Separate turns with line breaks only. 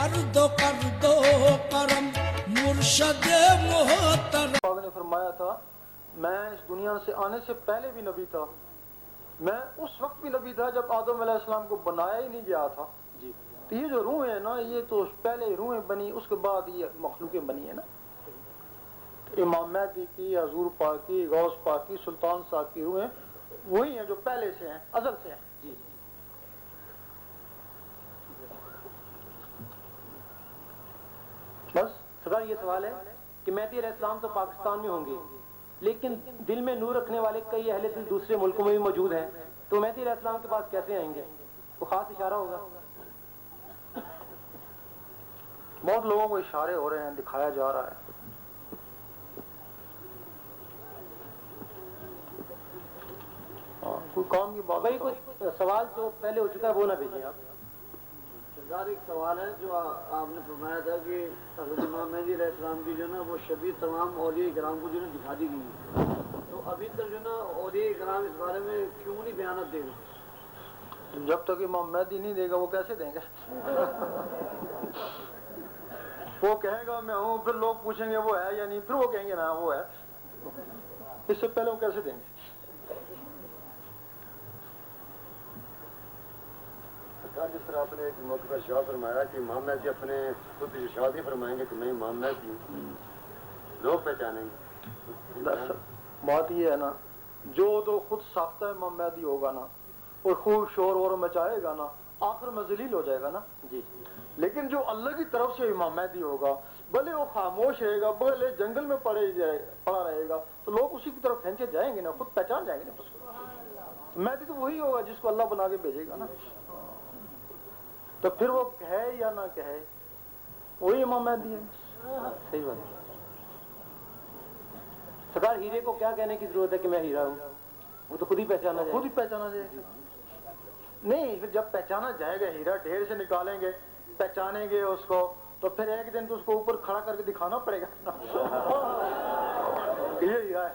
کر دو کرم مرشد محترم.
آپ نے فرمایا تھا میں اس دنیا سے آنے سے پہلے بھی نبی تھا, میں اس وقت بھی نبی تھا جب آدم علیہ السلام کو بنایا ہی نہیں گیا تھا. جی تو یہ جو روحیں ہیں نا, یہ تو پہلے روحیں بنی, اس کے بعد یہ مخلوقیں بنی ہیں نا. امام مہدی کی, حضور پاک کی, غوث پاک کی, سلطان صاحب کی روحیں وہی ہیں جو پہلے سے ہیں, ازل سے ہیں. جی
بس سر یہ سوال ہے کہ مہدی علیہ السلام تو پاکستان میں ہوں گے, لیکن دل میں نور رکھنے والے کئی اہل دل دوسرے ملکوں میں بھی موجود ہیں, تو مہدی علیہ السلام کے پاس کیسے آئیں گے؟ کوئی خاص اشارہ ہوگا؟
بہت لوگوں کو اشارے ہو رہے ہیں, دکھایا جا رہا ہے. کوئی کام کی بات
بھائی کچھ سوال جو پہلے ہو چکا ہے وہ نہ بھیجیں آپ.
سرکار ایک سوال ہے جو آپ نے فرمایا تھا کہ حضرت امام مہدی علیہ السلام کی جو نا وہ شبیہ تمام اولیاء کرام کو جو نا دکھا دی گئی ہے, تو ابھی تک جو نا اولیاء کرام اس بارے میں کیوں نہیں بیانات دے گا؟
جب تک امام مہدی نہیں دے گا وہ کیسے دیں گے؟ وہ کہے گا میں ہوں, پھر لوگ پوچھیں گے وہ ہے یا نہیں, پھر وہ کہیں گے نا وہ ہے. اس سے پہلے وہ کیسے دیں گے؟
جس طرح آپ نے ایک موقع پر شاہ فرمایا کہ امام مہدی اپنے خود ارشاد ہی فرمائیں گے کہ میں امام مہدی ہوں, لوگ پہچانیں گے.
بات یہ ہے نا, جو تو خود ساختہ امام مہدی ہوگا نا, اور خوب شور اور مچائے گا نا, آخر میں ذلیل ہو جائے گا نا. جی لیکن جو اللہ کی طرف سے امام مہدی ہوگا, بھلے وہ خاموش رہے گا, بھلے جنگل میں پڑا رہے گا, تو لوگ اسی کی طرف کھینچے جائیں گے نا, خود پہچان جائیں گے نا. اس کو مہدی تو وہی ہوگا جس کو اللہ بنا کے بھیجے گا نا. تو پھر وہ کہے یا نہ کہے وہی امام مہدی ہے.
صحیح بات ہے. سرکار ہیرے کو کیا کہنے کی ضرورت ہے کہ میں ہیرا ہوں؟ وہ تو خود ہی پہچانا جائے.
خود ہی پہچانا جائے گا. نہیں, پھر جب پہچانا جائے گا, ہیرا ڈھیر سے نکالیں گے, پہچانیں گے اس کو, تو پھر ایک دن تو اس کو اوپر کھڑا کر کے دکھانا پڑے گا. یہ ہیرا ہے.